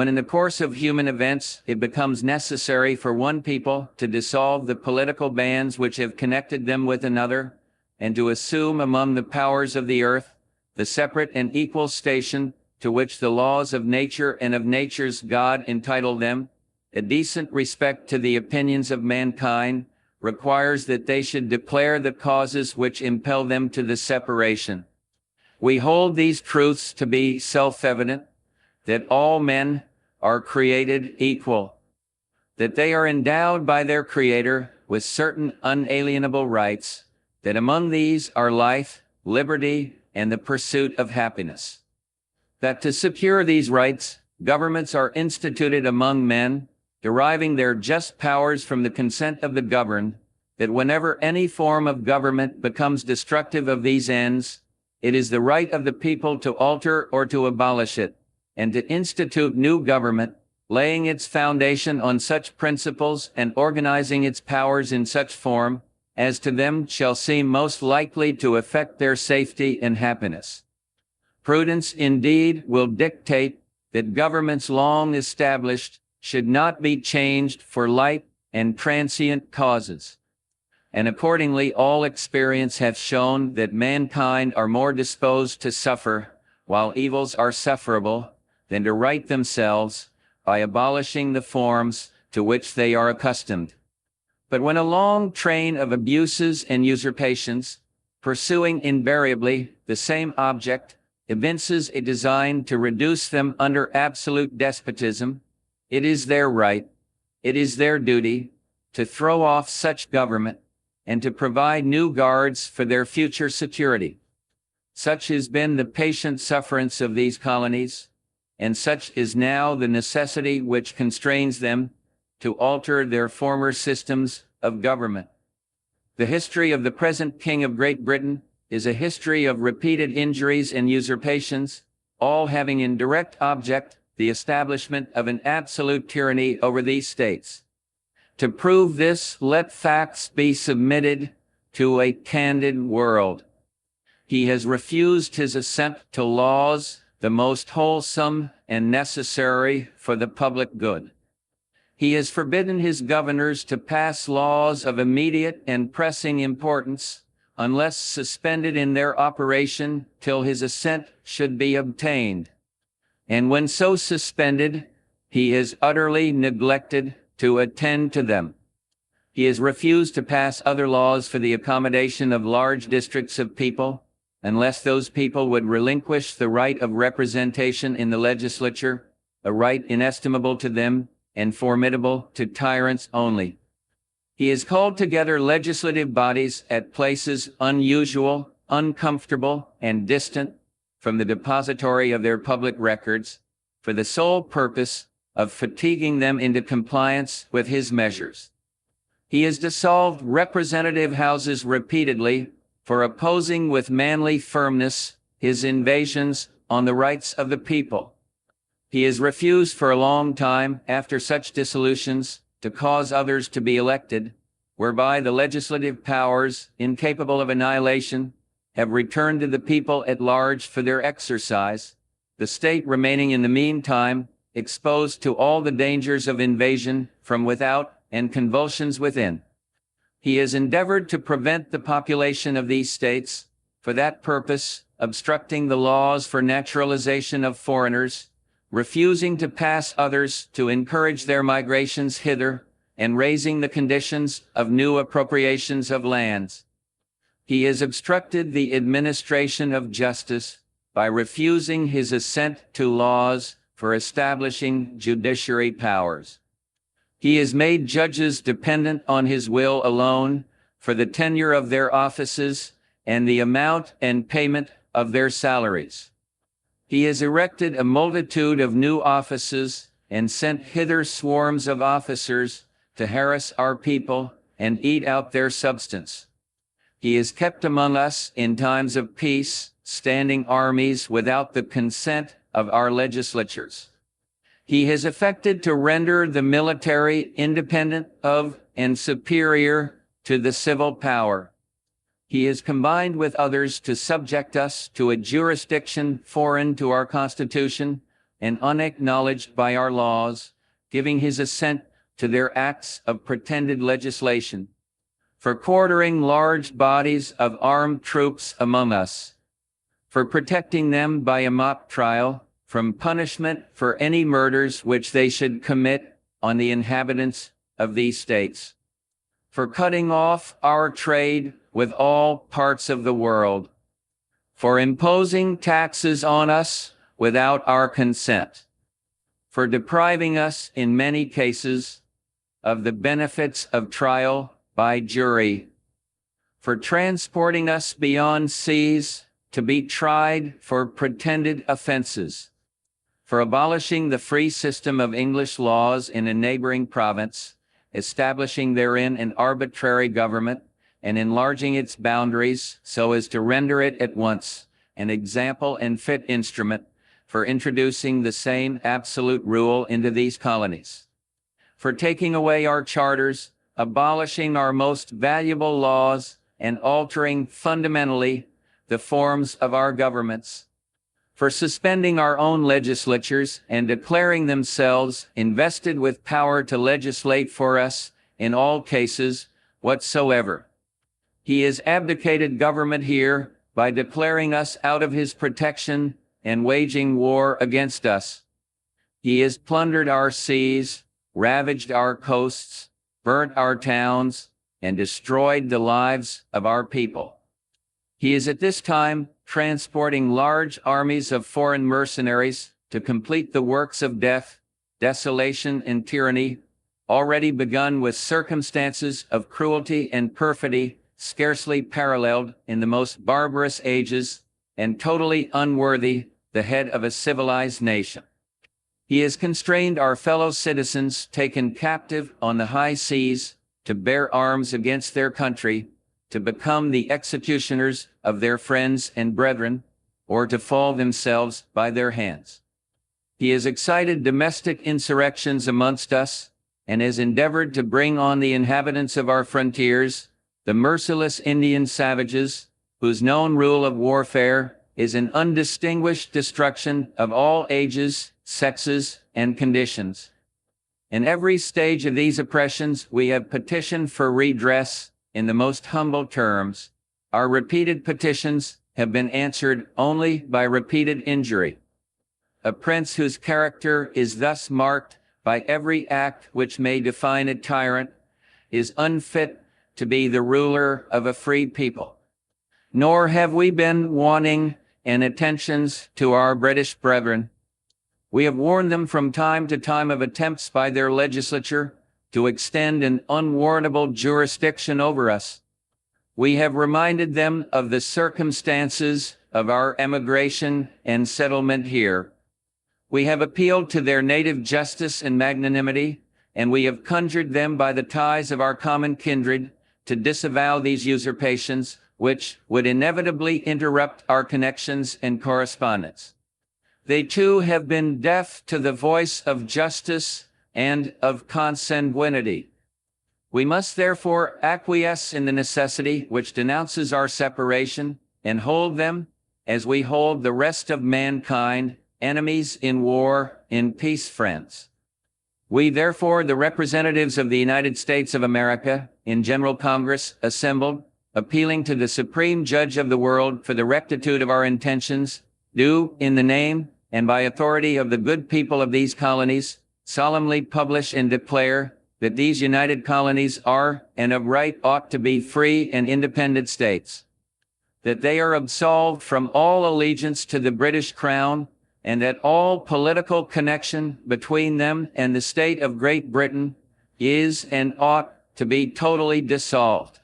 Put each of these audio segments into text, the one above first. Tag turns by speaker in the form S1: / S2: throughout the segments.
S1: when in the course of human events it becomes necessary for one people to dissolve the political bands which have connected them with another, and to assume among the powers of the earth the separate and equal station to which the laws of nature and of nature's God entitle them, a decent respect to the opinions of mankind requires that they should declare the causes which impel them to the separation. We hold these truths to be self-evident, that all men are created equal, that they are endowed by their Creator with certain unalienable rights, that among these are life, liberty, and the pursuit of happiness. That to secure these rights, governments are instituted among men, deriving their just powers from the consent of the governed, that whenever any form of government becomes destructive of these ends, it is the right of the people to alter or to abolish it, and to institute new government, laying its foundation on such principles and organizing its powers in such form as to them shall seem most likely to affect their safety and happiness. Prudence indeed will dictate that governments long established should not be changed for light and transient causes. And accordingly all experience hath shown that mankind are more disposed to suffer, while evils are sufferable, than to right themselves by abolishing the forms to which they are accustomed. But when a long train of abuses and usurpations, pursuing invariably the same object, evinces a design to reduce them under absolute despotism, it is their right, it is their duty, to throw off such government, and to provide new guards for their future security. Such has been the patient sufferance of these colonies, and such is now the necessity which constrains them to alter their former systems of government. The history of the present King of Great Britain is a history of repeated injuries and usurpations, all having in direct object the establishment of an absolute tyranny over these states. To prove this, let facts be submitted to a candid world. He has refused his assent to laws the most wholesome and necessary for the public good. He has forbidden his governors to pass laws of immediate and pressing importance, unless suspended in their operation till his assent should be obtained. And when so suspended, he has utterly neglected to attend to them. He has refused to pass other laws for the accommodation of large districts of people, unless those people would relinquish the right of representation in the legislature, a right inestimable to them and formidable to tyrants only. He has called together legislative bodies at places unusual, uncomfortable, and distant from the depository of their public records, for the sole purpose of fatiguing them into compliance with his measures. He has dissolved representative houses repeatedly for opposing with manly firmness his invasions on the rights of the people. He has refused for a long time, after such dissolutions, to cause others to be elected, whereby the legislative powers, incapable of annihilation, have returned to the people at large for their exercise, the state remaining in the meantime exposed to all the dangers of invasion from without and convulsions within. He has endeavored to prevent the population of these states, for that purpose, obstructing the laws for naturalization of foreigners, refusing to pass others to encourage their migrations hither, and raising the conditions of new appropriations of lands. He has obstructed the administration of justice by refusing his assent to laws for establishing judiciary powers. He has made judges dependent on his will alone for the tenure of their offices and the amount and payment of their salaries. He has erected a multitude of new offices and sent hither swarms of officers to harass our people and eat out their substance. He has kept among us in times of peace standing armies without the consent of our legislatures. He has effected to render the military independent of and superior to the civil power. He has combined with others to subject us to a jurisdiction foreign to our Constitution, and unacknowledged by our laws, giving his assent to their acts of pretended legislation, for quartering large bodies of armed troops among us, for protecting them by a mock trial from punishment for any murders which they should commit on the inhabitants of these states, for cutting off our trade with all parts of the world, for imposing taxes on us without our consent, for depriving us in many cases of the benefits of trial by jury, for transporting us beyond seas to be tried for pretended offenses, for abolishing the free system of English laws in a neighboring province, establishing therein an arbitrary government, and enlarging its boundaries so as to render it at once an example and fit instrument for introducing the same absolute rule into these colonies, for taking away our charters, abolishing our most valuable laws, and altering fundamentally the forms of our governments, for suspending our own legislatures and declaring themselves invested with power to legislate for us in all cases whatsoever. He has abdicated government here by declaring us out of his protection and waging war against us. He has plundered our seas, ravaged our coasts, burnt our towns, and destroyed the lives of our people. He is at this time transporting large armies of foreign mercenaries to complete the works of death, desolation, and tyranny, already begun with circumstances of cruelty and perfidy scarcely paralleled in the most barbarous ages, and totally unworthy the head of a civilized nation. He has constrained our fellow citizens taken captive on the high seas to bear arms against their country, to become the executioners of their friends and brethren, or to fall themselves by their hands. He has excited domestic insurrections amongst us, and has endeavored to bring on the inhabitants of our frontiers the merciless Indian savages, whose known rule of warfare is an undistinguished destruction of all ages, sexes, and conditions. In every stage of these oppressions, we have petitioned for redress in the most humble terms. Our repeated petitions have been answered only by repeated injury. A prince whose character is thus marked by every act which may define a tyrant is unfit to be the ruler of a free people. Nor have we been wanting in attentions to our British brethren. We have warned them from time to time of attempts by their legislature to extend an unwarrantable jurisdiction over us. We have reminded them of the circumstances of our emigration and settlement here. We have appealed to their native justice and magnanimity, and we have conjured them by the ties of our common kindred to disavow these usurpations, which would inevitably interrupt our connections and correspondence. They too have been deaf to the voice of justice and of consanguinity. We must therefore acquiesce in the necessity which denounces our separation, and hold them, as we hold the rest of mankind, enemies in war, in peace friends. We therefore, the representatives of the United States of America, in General Congress assembled, appealing to the Supreme Judge of the world for the rectitude of our intentions, do, in the name and by authority of the good people of these colonies, solemnly publish and declare that these united colonies are, and of right ought to be, free and independent states, that they are absolved from all allegiance to the British Crown, and that all political connection between them and the state of Great Britain is and ought to be totally dissolved,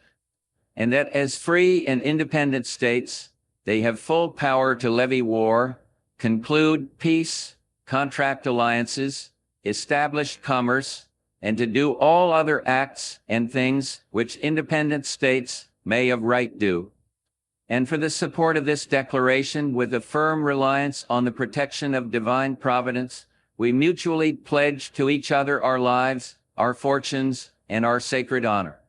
S1: and that as free and independent states, they have full power to levy war, conclude peace, contract alliances, establish commerce, and to do all other acts and things which independent states may of right do. And for the support of this declaration, with a firm reliance on the protection of divine providence, we mutually pledge to each other our lives, our fortunes, and our sacred honor.